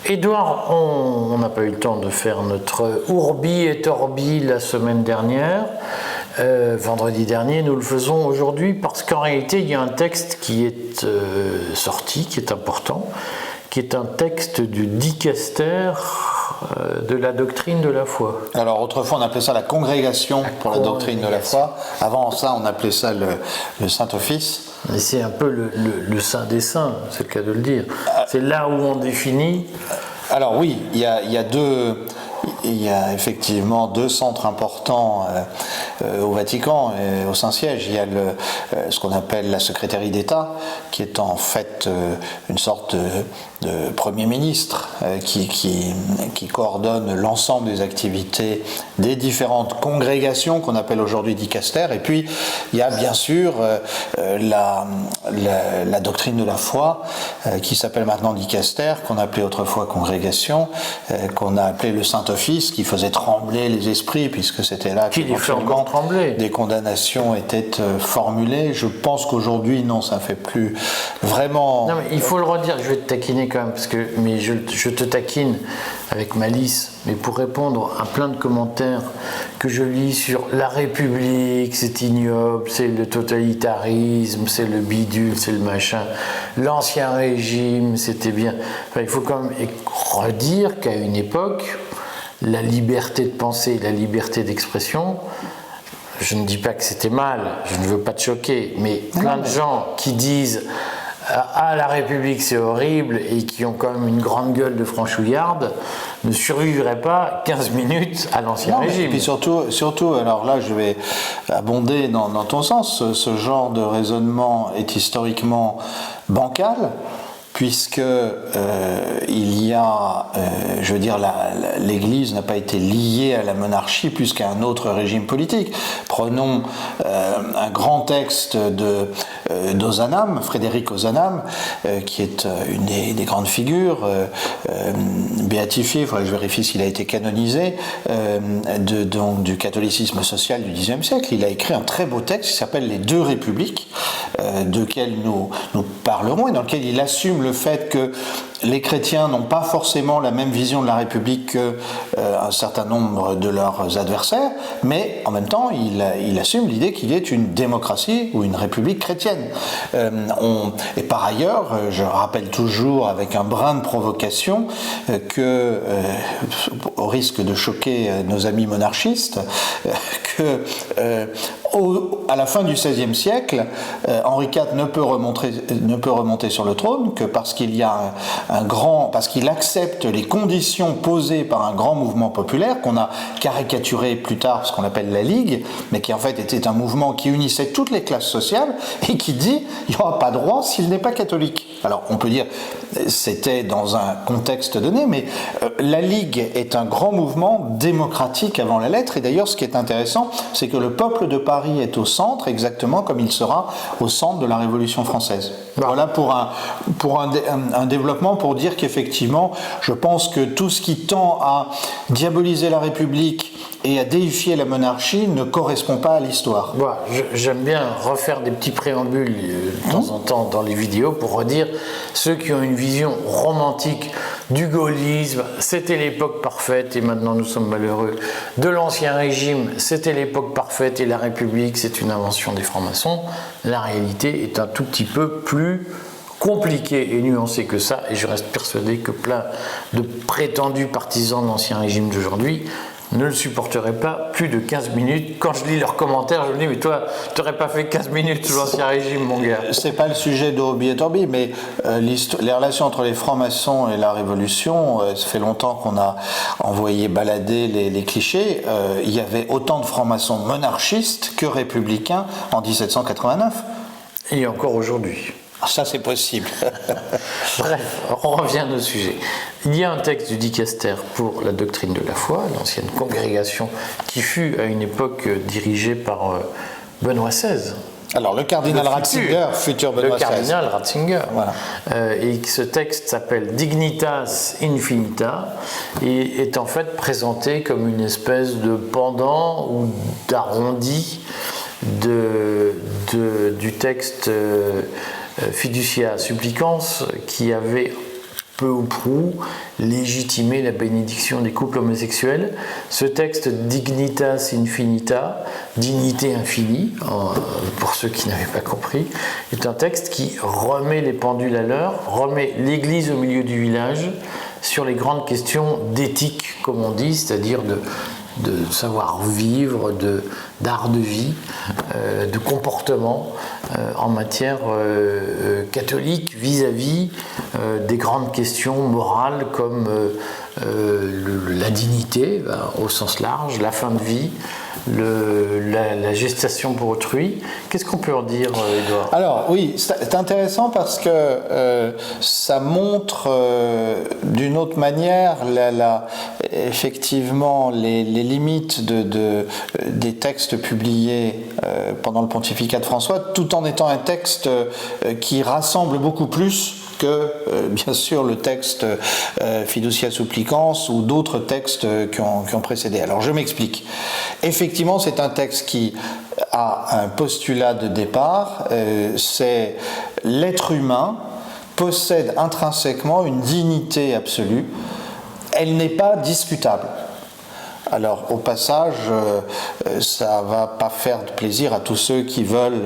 Édouard, on n'a pas eu le temps de faire notre Ourbi et Torbi la semaine dernière. Vendredi dernier, nous le faisons aujourd'hui parce qu'en réalité, il y a un texte qui est sorti, qui est important, qui est un texte du dicaster de la doctrine de la foi. Alors autrefois on appelait ça la congrégation pour la doctrine de la foi. Avant ça on appelait ça le Saint-Office. Mais c'est un peu le saint des saints, c'est le cas de le dire. C'est là où on définit. Alors oui, il y a effectivement deux centres importants au Vatican et au Saint-Siège. Il y a ce qu'on appelle la secrétairie d'État, qui est en fait une sorte de Premier ministre qui coordonne l'ensemble des activités des différentes congrégations qu'on appelle aujourd'hui dicaster. Et puis il y a bien sûr la doctrine de la foi qui s'appelle maintenant dicaster, qu'on appelait autrefois congrégation, qu'on a appelé le Saint-Office, qui faisait trembler les esprits puisque c'était là que des condamnations étaient formulées. Je pense qu'aujourd'hui non, ça fait plus vraiment. Non mais il faut le redire, je vais te taquiner quand même mais je te taquine avec malice, mais pour répondre à plein de commentaires que je lis sur la République, c'est ignoble, c'est le totalitarisme, c'est le bidule, c'est le machin, l'ancien régime, c'était bien. Enfin, il faut quand même redire qu'à une époque, la liberté de penser, la liberté d'expression, je ne dis pas que c'était mal, je ne veux pas te choquer, mais plein de gens qui disent ah, la République c'est horrible et qui ont quand même une grande gueule de franchouillarde ne survivraient pas 15 minutes à l'ancien régime. Et puis surtout, alors là je vais abonder dans ton sens, ce genre de raisonnement est historiquement bancal, puisque il y a, je veux dire, l'Église n'a pas été liée à la monarchie plus qu'à un autre régime politique. Prenons un grand texte d'Ozanam, Frédéric Ozanam, qui est une des grandes figures, béatifié, il faudrait que je vérifie s'il a été canonisé, donc du catholicisme social du Xe siècle. Il a écrit un très beau texte qui s'appelle Les Deux Républiques, de lequel nous parlerons, et dans lequel il assume le fait que les chrétiens n'ont pas forcément la même vision de la République qu'un certain nombre de leurs adversaires, mais en même temps, il assume l'idée qu'il est une démocratie ou une république chrétienne. Et par ailleurs, je rappelle toujours avec un brin de provocation que, au risque de choquer nos amis monarchistes, que à la fin du XVIe siècle, Henri IV ne peut remonter sur le trône que parce qu'il y a parce qu'il accepte les conditions posées par un grand mouvement populaire qu'on a caricaturé plus tard, ce qu'on appelle la Ligue, mais qui en fait était un mouvement qui unissait toutes les classes sociales et qui dit il n'y aura pas de roi s'il n'est pas catholique. Alors on peut dire c'était dans un contexte donné, mais la Ligue est un grand mouvement démocratique avant la lettre, et d'ailleurs ce qui est intéressant, c'est que le peuple de Paris est au centre, exactement comme il sera au centre de la Révolution française. Voilà pour un développement, pour dire qu'effectivement, je pense que tout ce qui tend à diaboliser la République et à déifier la monarchie ne correspond pas à l'histoire. Voilà, j'aime bien refaire des petits préambules de temps en temps dans les vidéos pour redire ceux qui ont une vision romantique du gaullisme, c'était l'époque parfaite et maintenant nous sommes malheureux. De l'ancien régime, c'était l'époque parfaite et la République, c'est une invention des francs-maçons. La réalité est un tout petit peu plus compliquée et nuancée que ça, et je reste persuadé que plein de prétendus partisans de l'ancien régime d'aujourd'hui ne le supporteraient pas plus de 15 minutes. Quand je lis leurs commentaires, je me dis, mais toi, tu n'aurais pas fait 15 minutes sous l'ancien régime, mon gars. C'est pas le sujet d'Ourbi et Torbi, mais les relations entre les francs-maçons et la Révolution, ça fait longtemps qu'on a envoyé balader les clichés. Il y avait autant de francs-maçons monarchistes que républicains en 1789. Et encore aujourd'hui. Ça, c'est possible. Bref, on revient au sujet. Il y a un texte du dicaster pour la doctrine de la foi, l'ancienne congrégation qui fut à une époque dirigée par Benoît XVI. Alors, le cardinal Ratzinger, futur Benoît XVI. Le cardinal Ratzinger. Voilà. Et ce texte s'appelle Dignitas Infinita et est en fait présenté comme une espèce de pendant ou d'arrondi du texte Fiducia Supplicans qui avait peu ou prou légitimer la bénédiction des couples homosexuels. Ce texte Dignitas Infinita, dignité infinie, pour ceux qui n'avaient pas compris, est un texte qui remet les pendules à l'heure, remet l'Église au milieu du village sur les grandes questions d'éthique, comme on dit, c'est-à-dire de savoir-vivre, d'art de vie, de comportement en matière catholique vis-à-vis des grandes questions morales comme la dignité au sens large, la fin de vie, la gestation pour autrui. Qu'est-ce qu'on peut en dire, Édouard ? Alors oui, c'est intéressant parce que ça montre d'une autre manière effectivement les limites des textes publiés pendant le pontificat de François, tout en étant un texte qui rassemble beaucoup plus que, bien sûr, le texte Fiducia Supplicans ou d'autres textes qui ont précédé. Alors, je m'explique. Effectivement, c'est un texte qui a un postulat de départ, c'est l'être humain possède intrinsèquement une dignité absolue, elle n'est pas discutable. Alors, au passage, ça va pas faire de plaisir à tous ceux qui veulent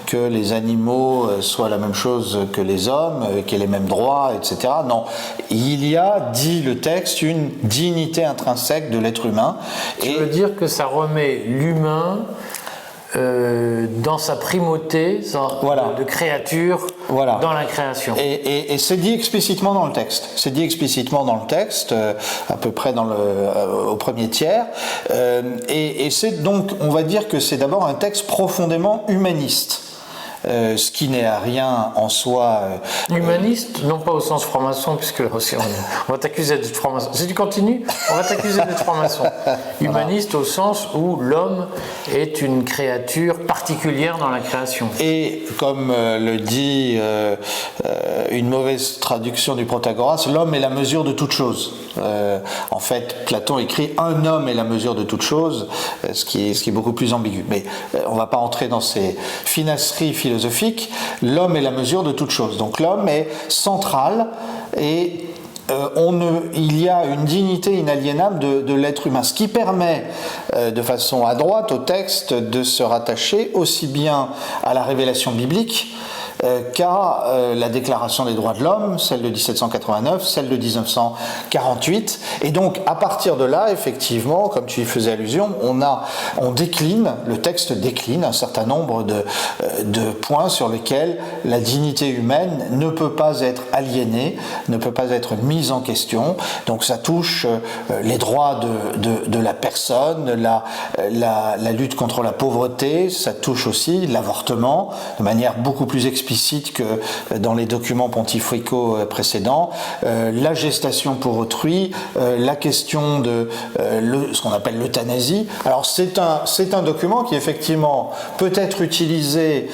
que les animaux soient la même chose que les hommes, qu'ils aient les mêmes droits, etc. Non, il y a, dit le texte, une dignité intrinsèque de l'être humain. Tu veux dire que ça remet l'humain dans sa primauté de créature dans la création. Et c'est dit explicitement dans le texte. C'est dit explicitement dans le texte, à peu près au premier tiers. Et c'est donc, on va dire que c'est d'abord un texte profondément humaniste. Ce qui n'est à rien en soi. Humaniste, non pas au sens franc-maçon, puisque là aussi on va t'accuser d'être franc-maçon. Si tu continues, on va t'accuser d'être franc-maçon. Humaniste au sens où l'homme est une créature particulière dans la création. Et comme le dit une mauvaise traduction du Protagoras, l'homme est la mesure de toute chose. En fait, Platon écrit un homme est la mesure de toute chose, ce qui est beaucoup plus ambigu. Mais on ne va pas entrer dans ces finasseries philosophiques. L'homme est la mesure de toute chose. Donc l'homme est central et il y a une dignité inaliénable de l'être humain, ce qui permet de façon adroite au texte de se rattacher aussi bien à la révélation biblique qu'à la Déclaration des droits de l'homme, celle de 1789, celle de 1948. Et donc, à partir de là, effectivement, comme tu y faisais allusion, on décline, le texte décline un certain nombre de points sur lesquels la dignité humaine ne peut pas être aliénée, ne peut pas être mise en question. Donc, ça touche les droits de la personne, la lutte contre la pauvreté, ça touche aussi l'avortement de manière beaucoup plus explicite que dans les documents pontificaux précédents, la gestation pour autrui, la question de ce qu'on appelle l'euthanasie. Alors c'est un document qui effectivement peut être utilisé,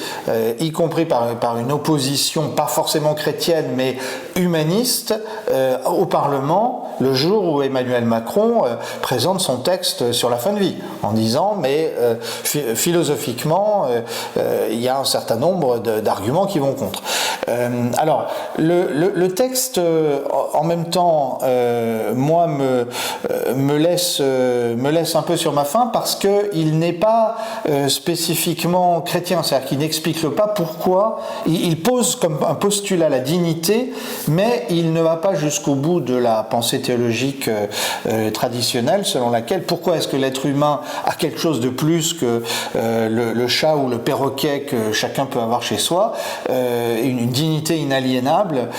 y compris par une opposition pas forcément chrétienne mais humaniste, au Parlement le jour où Emmanuel Macron présente son texte sur la fin de vie, en disant mais philosophiquement il y a un certain nombre d'arguments qui vont contre. Alors, le texte, en même temps, moi, me laisse un peu sur ma faim parce qu'il n'est pas spécifiquement chrétien, c'est-à-dire qu'il n'explique pas pourquoi, il pose comme un postulat la dignité, mais il ne va pas jusqu'au bout de la pensée théologique traditionnelle, selon laquelle pourquoi est-ce que l'être humain a quelque chose de plus que le chat ou le perroquet que chacun peut avoir chez soi, une dignité inaliénable,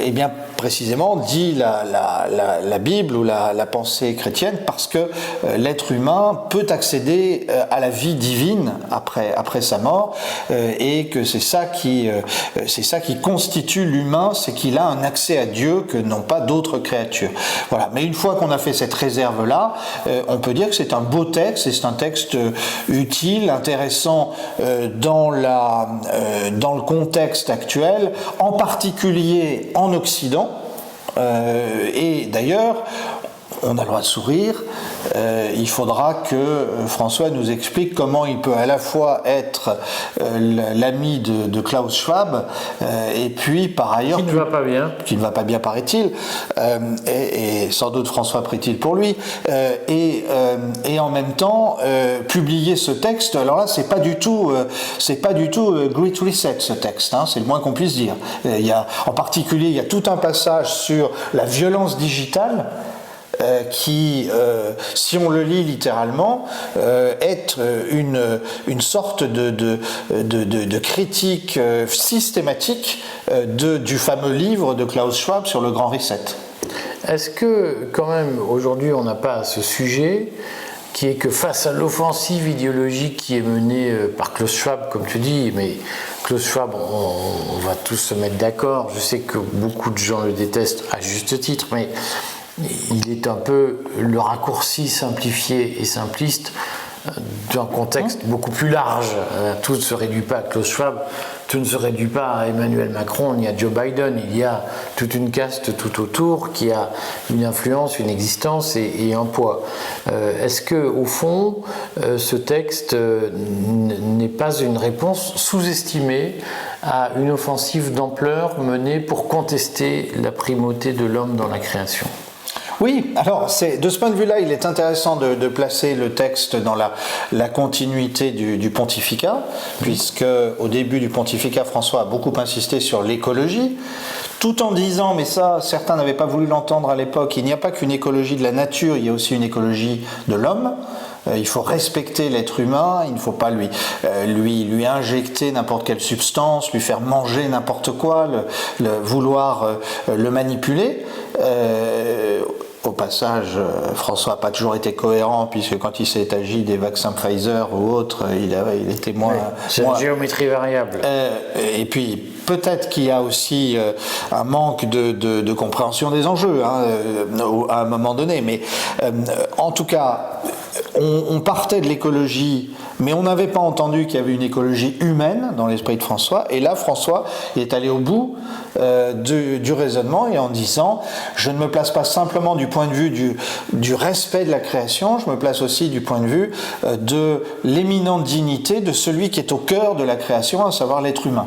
et bien précisément dit la Bible ou la pensée chrétienne, parce que l'être humain peut accéder à la vie divine après sa mort, et que c'est ça qui constitue l'humain, c'est qu'il a un accès à Dieu que n'ont pas d'autres créatures. Voilà. Mais une fois qu'on a fait cette réserve-là, on peut dire que c'est un beau texte, et c'est un texte utile, intéressant dans le contexte actuel, en particulier en Occident. Et d'ailleurs, on a le droit de sourire. Il faudra que François nous explique comment il peut à la fois être l'ami de Klaus Schwab et puis par ailleurs... Qui ne va pas bien. Qui ne va pas bien, paraît-il, et sans doute François prie-t-il pour lui, et en même temps publier ce texte. Alors là, c'est pas du tout Great Reset, ce texte, hein, c'est le moins qu'on puisse dire. En particulier, il y a tout un passage sur la violence digitale qui, si on le lit littéralement, est une sorte de critique systématique du fameux livre de Klaus Schwab sur le Grand Reset. Est-ce que, quand même, aujourd'hui, on n'a pas ce sujet qui est que face à l'offensive idéologique qui est menée par Klaus Schwab, comme tu dis, mais Klaus Schwab, on va tous se mettre d'accord, je sais que beaucoup de gens le détestent à juste titre, mais il est un peu le raccourci simplifié et simpliste d'un contexte beaucoup plus large. Tout ne se réduit pas à Klaus Schwab, tout ne se réduit pas à Emmanuel Macron ni à Joe Biden. Il y a toute une caste tout autour qui a une influence, une existence et un poids. Est-ce que, au fond, ce texte n'est pas une réponse sous-estimée à une offensive d'ampleur menée pour contester la primauté de l'homme dans la création ? Oui, alors de ce point de vue-là, il est intéressant de placer le texte dans la continuité du pontificat, puisque au début du pontificat, François a beaucoup insisté sur l'écologie, tout en disant, mais ça, certains n'avaient pas voulu l'entendre à l'époque, il n'y a pas qu'une écologie de la nature, il y a aussi une écologie de l'homme. Il faut respecter l'être humain, il ne faut pas lui injecter n'importe quelle substance, lui faire manger n'importe quoi, vouloir le manipuler. Au passage, François n'a pas toujours été cohérent, puisque quand il s'est agi des vaccins Pfizer ou autres, il était moins... Oui, c'est une géométrie variable. Et puis, peut-être qu'il y a aussi un manque de compréhension des enjeux, hein, à un moment donné. Mais en tout cas, on partait de l'écologie, mais on n'avait pas entendu qu'il y avait une écologie humaine dans l'esprit de François. Et là, François est allé au bout du raisonnement et en disant, je ne me place pas simplement du point de vue du respect de la création, je me place aussi du point de vue de l'éminente dignité de celui qui est au cœur de la création, à savoir l'être humain.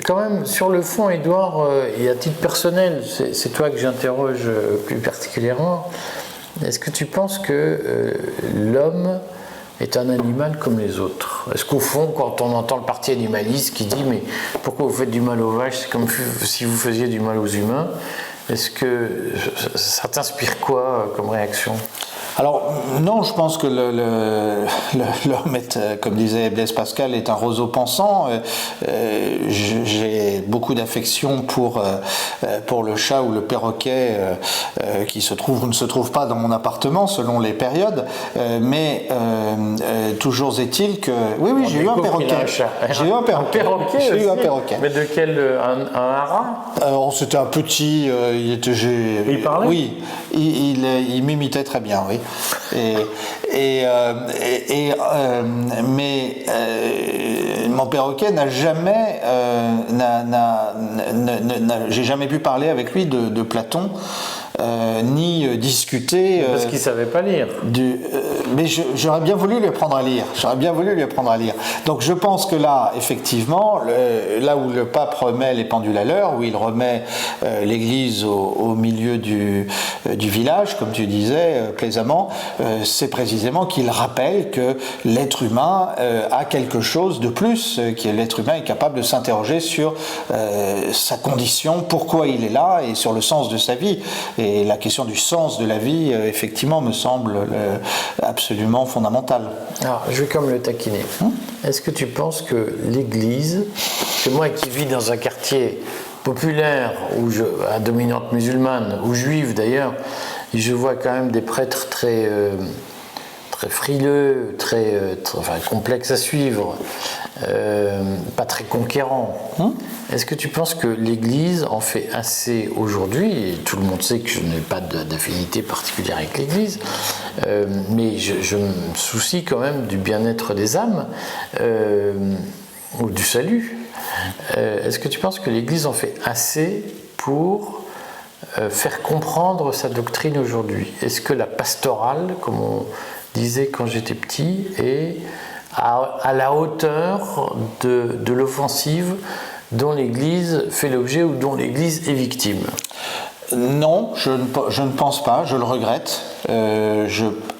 Quand même, sur le fond, Édouard, et à titre personnel, c'est toi que j'interroge plus particulièrement, est-ce que tu penses que l'homme est un animal comme les autres? Est-ce qu'au fond, quand on entend le parti animaliste qui dit « mais pourquoi vous faites du mal aux vaches, c'est comme si vous faisiez du mal aux humains », est-ce que ça t'inspire quoi comme réaction? Alors non, je pense que l'homme est, comme disait Blaise Pascal, est un roseau pensant. J'ai beaucoup d'affection pour le chat ou le perroquet qui se trouve ou ne se trouve pas dans mon appartement selon les périodes. Mais toujours est-il que oui, j'ai eu un perroquet. J'ai eu un perroquet. J'ai eu un perroquet. Mais de quel un haras? C'était un petit. Il parlait? Oui, il m'imitait très bien, oui. Mais mon perroquet n'a jamais, j'ai jamais pu parler avec lui de Platon. Ni discuter. Parce qu'il ne savait pas lire. Mais j'aurais bien voulu lui apprendre à lire. Donc je pense que là, effectivement, là où le pape remet les pendules à l'heure, où il remet l'église au milieu du village, comme tu disais plaisamment, c'est précisément qu'il rappelle que l'être humain a quelque chose de plus, que l'être humain est capable de s'interroger sur sa condition, pourquoi il est là et sur le sens de sa vie. Et la question du sens de la vie, effectivement, me semble absolument fondamentale. Alors, je vais comme le taquiner. Est-ce que tu penses que l'Église, c'est moi qui vis dans un quartier populaire, à dominante musulmane, ou juive d'ailleurs, et je vois quand même des prêtres très frileux, très complexes à suivre, pas très conquérants. Est-ce que tu penses que l'Église en fait assez aujourd'hui? Et tout le monde sait que je n'ai pas d'affinité particulière avec l'Église, mais je me soucie quand même du bien-être des âmes ou du salut. Est-ce que tu penses que l'Église en fait assez pour faire comprendre sa doctrine aujourd'hui? Est-ce que la pastorale, comme on disait quand j'étais petit, est à la hauteur de l'offensive dont l'Église fait l'objet ou dont l'Église est victime? Non, je ne pense pas, je le regrette.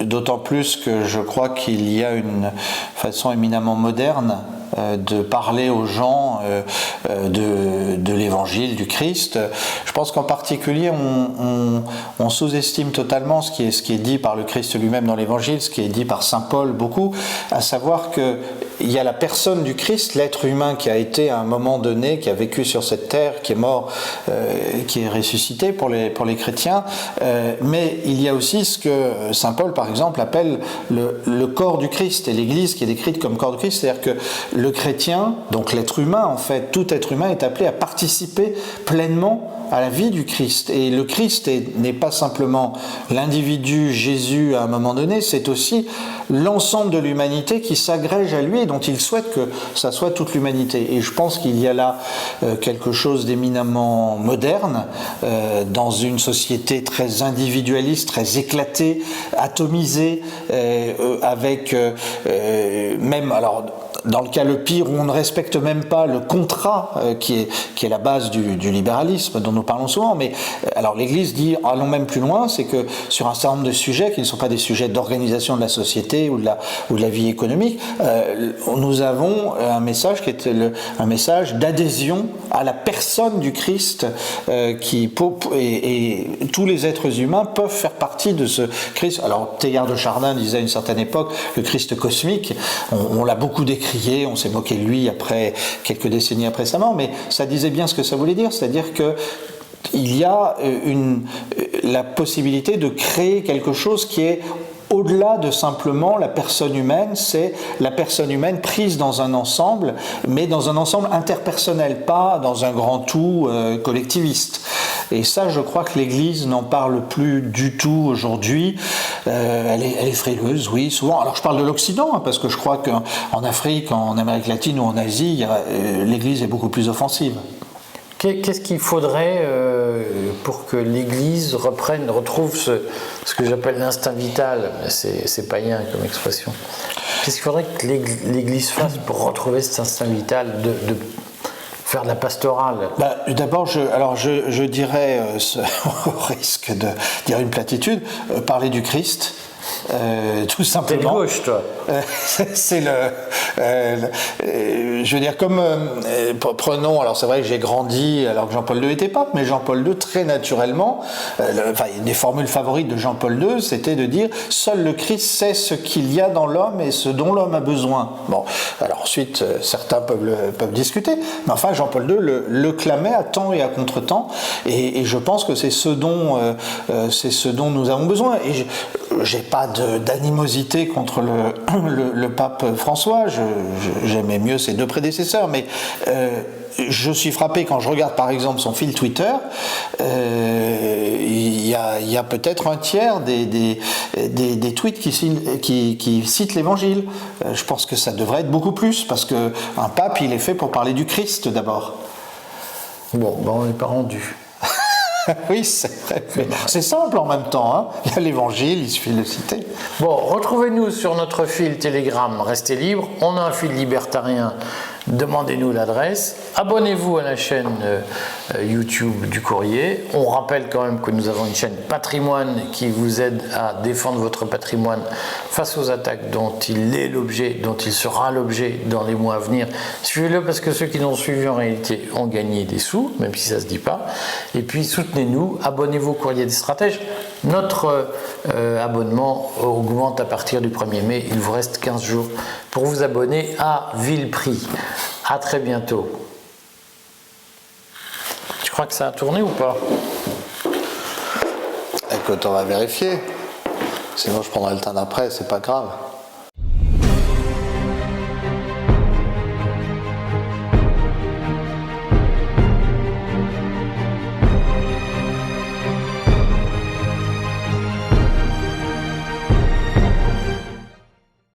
D'autant plus que je crois qu'il y a une façon éminemment moderne de parler aux gens de l'évangile du Christ. Je pense qu'en particulier on sous-estime totalement ce qui est dit par le Christ lui-même dans l'évangile, ce qui est dit par saint Paul beaucoup, à savoir que il y a la personne du Christ, l'être humain qui a été à un moment donné, qui a vécu sur cette terre, qui est mort, qui est ressuscité pour les chrétiens, mais il y a aussi ce que saint Paul par exemple appelle le corps du Christ, et l'Église qui est décrite comme corps du Christ, c'est-à-dire que le chrétien, donc l'être humain en fait, tout être humain est appelé à participer pleinement à la vie du Christ. Et le Christ n'est pas simplement l'individu Jésus à un moment donné, c'est aussi l'ensemble de l'humanité qui s'agrège à lui et dont il souhaite que ça soit toute l'humanité. Et je pense qu'il y a là quelque chose d'éminemment moderne dans une société très individualiste, très éclatée, atomisée, avec même, alors dans le cas le pire où on ne respecte même pas le contrat qui est la base du libéralisme dont nous parlons souvent, mais alors l'Église dit allons même plus loin, c'est que sur un certain nombre de sujets qui ne sont pas des sujets d'organisation de la société ou de la vie économique, nous avons un message qui est un message d'adhésion à la personne du Christ et tous les êtres humains peuvent faire partie de ce Christ. Alors Teilhard de Chardin disait à une certaine époque le Christ cosmique, on l'a beaucoup décrié, on s'est moqué de lui après quelques décennies après sa mort, mais ça disait bien ce que ça voulait dire, c'est-à-dire que il y a la possibilité de créer quelque chose qui est au-delà de simplement la personne humaine, c'est la personne humaine prise dans un ensemble, mais dans un ensemble interpersonnel, pas dans un grand tout collectiviste. Et ça, je crois que l'Église n'en parle plus du tout aujourd'hui. Elle est frileuse, oui, souvent. Alors je parle de l'Occident, hein, parce que je crois qu'en Afrique, en Amérique latine ou en Asie, l'Église est beaucoup plus offensive. Qu'est-ce qu'il faudrait pour que l'Église retrouve ce que j'appelle l'instinct vital? C'est païen comme expression. Qu'est-ce qu'il faudrait que l'Église fasse pour retrouver cet instinct vital de faire de la pastorale? D'abord, je dirais, au risque de dire une platitude, parler du Christ. Tout simplement. T'es de gauche, toi. C'est je veux dire, comme prenons, alors c'est vrai que j'ai grandi alors que Jean-Paul II était pape, mais Jean-Paul II très naturellement, une des formules favorites de Jean-Paul II, c'était de dire seul le Christ sait ce qu'il y a dans l'homme et ce dont l'homme a besoin. Bon, alors ensuite certains peuvent discuter, mais enfin Jean-Paul II le clamait à temps et à contre-temps, et je pense que c'est ce dont nous avons besoin. Et j'ai pas d'animosité contre le pape François, j'aimais mieux ses deux prédécesseurs, mais je suis frappé quand je regarde par exemple son fil Twitter, il y a peut-être un tiers des tweets qui citent l'évangile. Je pense que ça devrait être beaucoup plus, parce qu'un pape il est fait pour parler du Christ d'abord. Bon, on n'est pas rendu. Oui, c'est vrai. C'est simple en même temps, hein. Il y a l'évangile, il suffit de le citer. Bon, retrouvez-nous sur notre fil Telegram, restez libre. On a un fil libertarien, demandez-nous l'adresse. Abonnez-vous à la chaîne YouTube du Courrier. On rappelle quand même que nous avons une chaîne Patrimoine qui vous aide à défendre votre patrimoine face aux attaques dont il est l'objet, dont il sera l'objet dans les mois à venir. Suivez-le, parce que ceux qui l'ont suivi en réalité ont gagné des sous, même si ça ne se dit pas. Et puis soutenez-nous, abonnez-vous au Courrier des Stratèges. Notre abonnement augmente à partir du 1er mai. Il vous reste 15 jours pour vous abonner à vil prix. À très bientôt. Tu crois que ça a tourné ou pas? Écoute, on va vérifier. Sinon je prendrai le temps d'après, c'est pas grave.